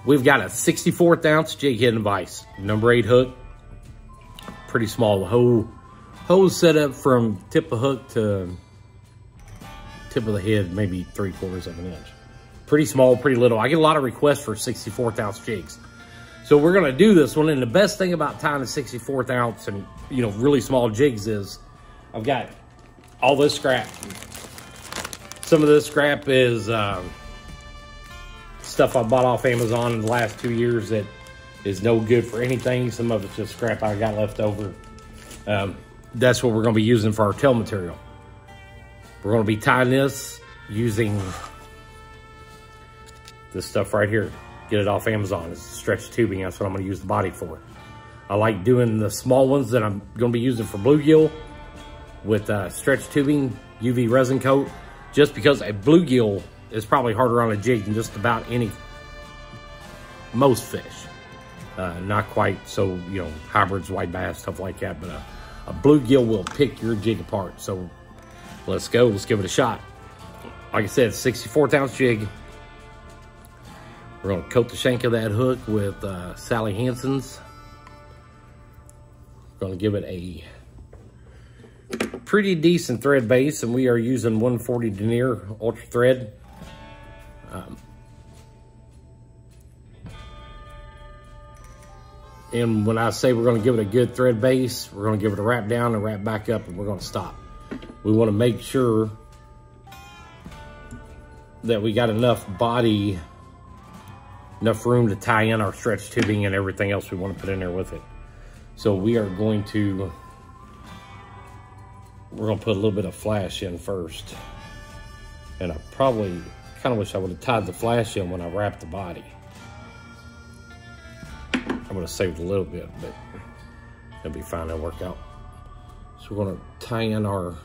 We've got a 1/64 ounce jig head and vise, number 8 hook, pretty small. The hose set up from tip of hook to tip of the head, maybe 3/4 of an inch. Pretty small, pretty little. I get a lot of requests for 1/64 ounce jigs. So we're gonna do this one, and the best thing about tying a 1/64 ounce and really small jigs is I've got all this scrap. Some of this scrap is stuff I bought off Amazon in the last 2 years that is no good for anything. Some of it's just scrap I got left over. That's what we're gonna be using for our tail material. We're gonna be tying this using this stuff right here. Get it off Amazon. It's stretch tubing. That's what I'm gonna use the body for. I like doing the small ones that I'm gonna be using for bluegill with stretch tubing, UV resin coat, just because a bluegill is probably harder on a jig than just about most fish. Not quite so, hybrids, white bass, stuff like that, but a bluegill will pick your jig apart. So let's go, let's give it a shot. Like I said, 1/64 ounce jig. We're gonna coat the shank of that hook with Sally Hansen's. We're gonna give it a pretty decent thread base, and we are using 140 denier ultra thread. And when I say we're gonna give it a good thread base, we're gonna give it a wrap down and wrap back up, and we're gonna stop. We wanna make sure that we got enough body, enough room to tie in our stretch tubing and everything else we wanna put in there with it. So we're gonna put a little bit of flash in first. And I probably kind of wish I would have tied the flash in when I wrapped the body. I would have saved a little bit, but it'll be fine, it'll work out. So we're gonna tie in our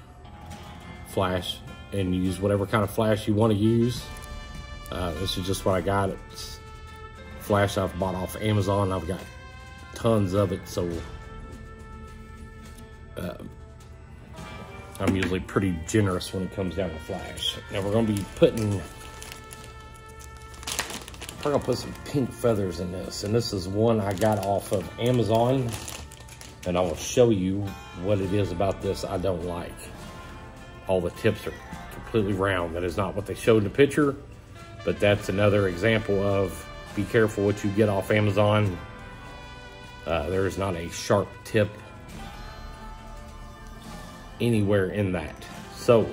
flash and use whatever kind of flash you wanna use. This is just what I got. It's flash I've bought off Amazon. I've got tons of it, so I'm usually pretty generous when it comes down to flash. Now we're gonna put some pink feathers in this, and this is one I got off of Amazon, and I will show you what it is about this I don't like. All the tips are completely round. That is not what they showed in the picture, but that's another example of be careful what you get off Amazon. There is not a sharp tip anywhere in that. So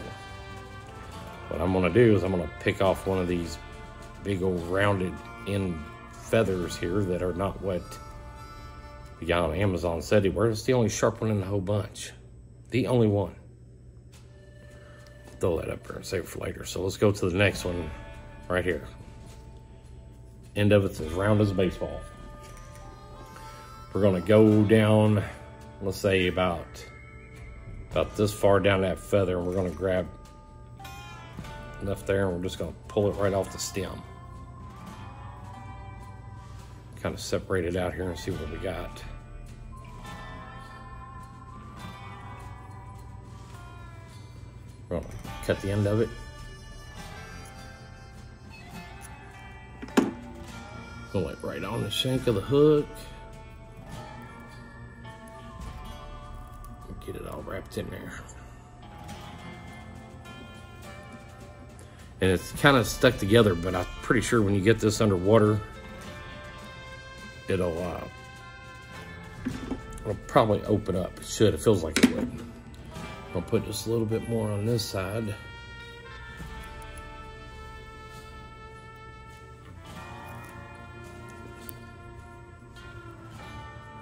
what I'm gonna do is I'm gonna pick off one of these big old rounded end feathers here that are not what the guy on Amazon said he were. It's the only sharp one in the whole bunch. The only one. Throw that up there and save it for later. So let's go to the next one right here. End of it's as round as a baseball. We're gonna go down, let's say about this far down that feather, and we're gonna grab enough there, and we're just gonna pull it right off the stem. Kind of separate it out here and see what we got. We're gonna cut the end of it. Pull it right on the shank of the hook. Get it all wrapped in there. And it's kind of stuck together, but I'm pretty sure when you get this underwater, it'll probably open up. It should. It feels like it would. I'll put just a little bit more on this side.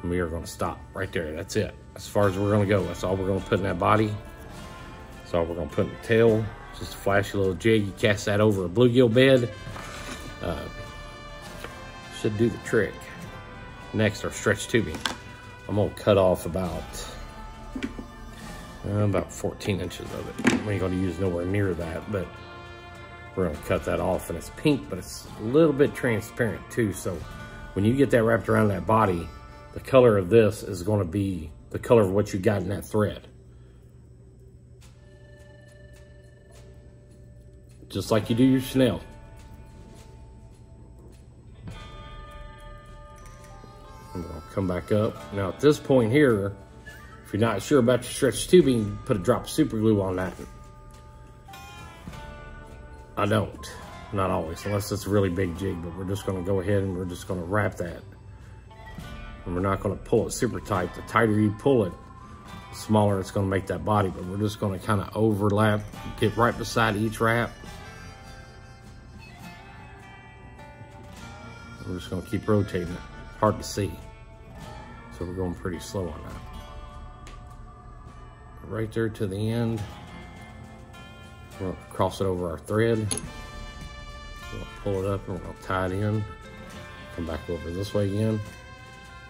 And we are going to stop right there. That's it. As far as we're going to go. That's all we're going to put in that body. That's all we're going to put in the tail. Just a flashy little jig. You cast that over a bluegill bed. Should do the trick. Next, our stretch tubing. I'm going to cut off about About 14 inches of it. We ain't gonna use nowhere near that, but we're gonna cut that off. And it's pink, but it's a little bit transparent too. So when you get that wrapped around that body, the color of this is gonna be the color of what you got in that thread. Just like you do your Chanel. And we'll come back up. Now at this point here, if you're not sure about your stretch tubing, put a drop of super glue on that. I don't, not always, unless it's a really big jig, but we're just gonna go ahead and we're just gonna wrap that. And we're not gonna pull it super tight. The tighter you pull it, the smaller it's gonna make that body, but we're just gonna kind of overlap, get right beside each wrap. We're just gonna keep rotating it. Hard to see. So we're going pretty slow on that. Right there to the end. We're gonna cross it over our thread. We're gonna pull it up and we're gonna tie it in. Come back over this way again.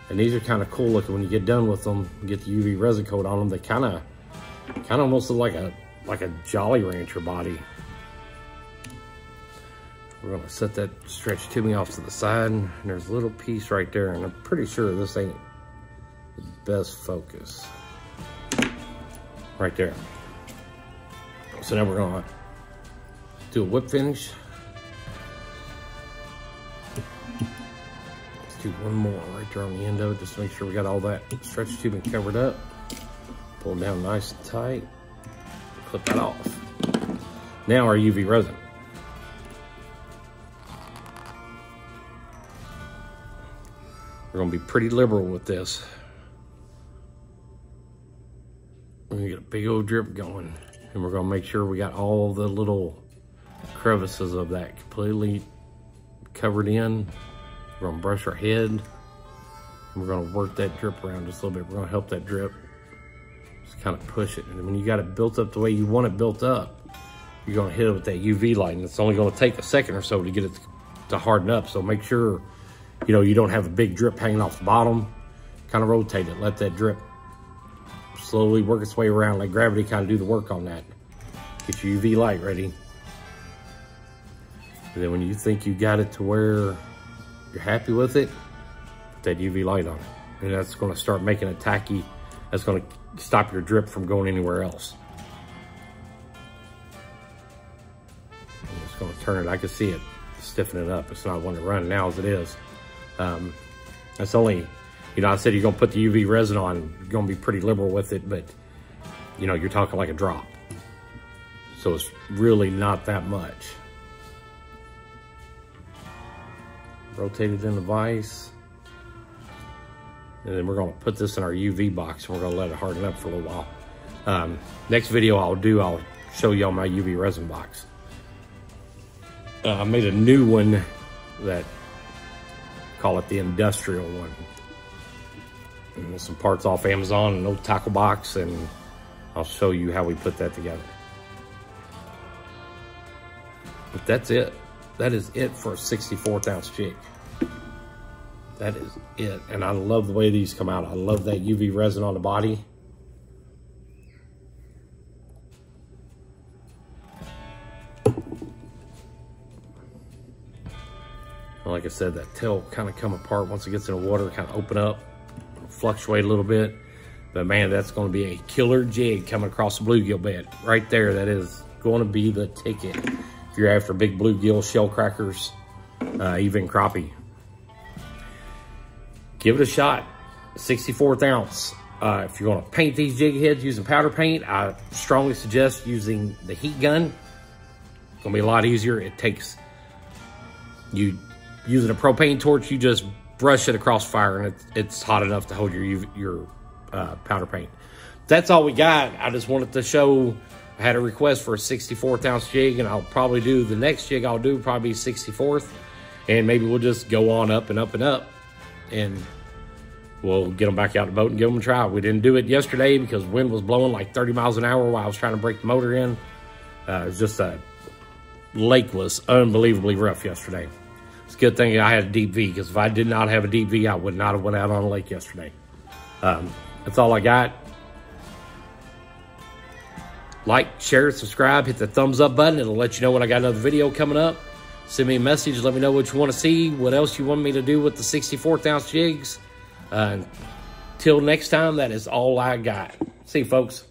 And these are kind of cool looking when you get done with them. Get the UV resin coat on them. They kind of almost look like a Jolly Rancher body. We're gonna set that stretch tubing off to the side, and there's a little piece right there, and I'm pretty sure this ain't the best focus. Right there. So now we're gonna do a whip finish. Let's do one more right there on the end of it, just to make sure we got all that stretch tubing covered up. Pull it down nice and tight. Clip that off. Now our UV resin. We're gonna be pretty liberal with this. We're gonna get a big old drip going, and we're gonna make sure we got all the little crevices of that completely covered in. We're gonna brush our head, and we're gonna work that drip around just a little bit. We're gonna help that drip, just kind of push it. And when you got it built up the way you want it built up, you're gonna hit it with that UV light, and it's only gonna take a second or so to get it to harden up. So make sure, you know, you don't have a big drip hanging off the bottom. Kind of rotate it, let that drip slowly work its way around, let gravity kind of do the work on that. Get your UV light ready. And then when you think you got it to where you're happy with it, put that UV light on it. And that's gonna start making it tacky. That's gonna stop your drip from going anywhere else. I'm just gonna turn it, I can see it stiffening up. It's not one to run now as it is. That's only, you know, I said you're gonna put the UV resin on, you're gonna be pretty liberal with it, but you know, you're talking like a drop. So it's really not that much. Rotate it in the vise. And then we're gonna put this in our UV box, and we're gonna let it harden up for a little while. Next video I'll show y'all my UV resin box. I made a new one that, call it the industrial one. And some parts off Amazon, an old tackle box, and I'll show you how we put that together. But that's it. That is it for a 64th ounce jig. That is it. And I love the way these come out. I love that UV resin on the body. Like I said, that tail kind of come apart once it gets in the water, kind of open up, fluctuate a little bit. But man, that's going to be a killer jig coming across the bluegill bed. Right there, that is going to be the ticket. If you're after big bluegill, shell crackers, even crappie. Give it a shot. 64th ounce. If you're going to paint these jig heads using powder paint, I strongly suggest using the heat gun. It's going to be a lot easier. It takes, you using a propane torch, you just brush it across fire, and it's hot enough to hold your powder paint. That's all we got. I just wanted to show, I had a request for a 64th ounce jig, and I'll probably do, the next jig I'll do probably 64th, and maybe we'll just go on up and up and up, and we'll get them back out the boat and give them a try. We didn't do it yesterday because wind was blowing like 30 miles an hour while I was trying to break the motor in. It was just lake was unbelievably rough yesterday. It's a good thing I had a deep V, because if I did not have a deep V, I would not have went out on a lake yesterday. That's all I got. Like, share, subscribe, hit the thumbs up button. It'll let you know when I got another video coming up. Send me a message. Let me know what you want to see, what else you want me to do with the 64th ounce jigs. Till next time, that is all I got. See you, folks.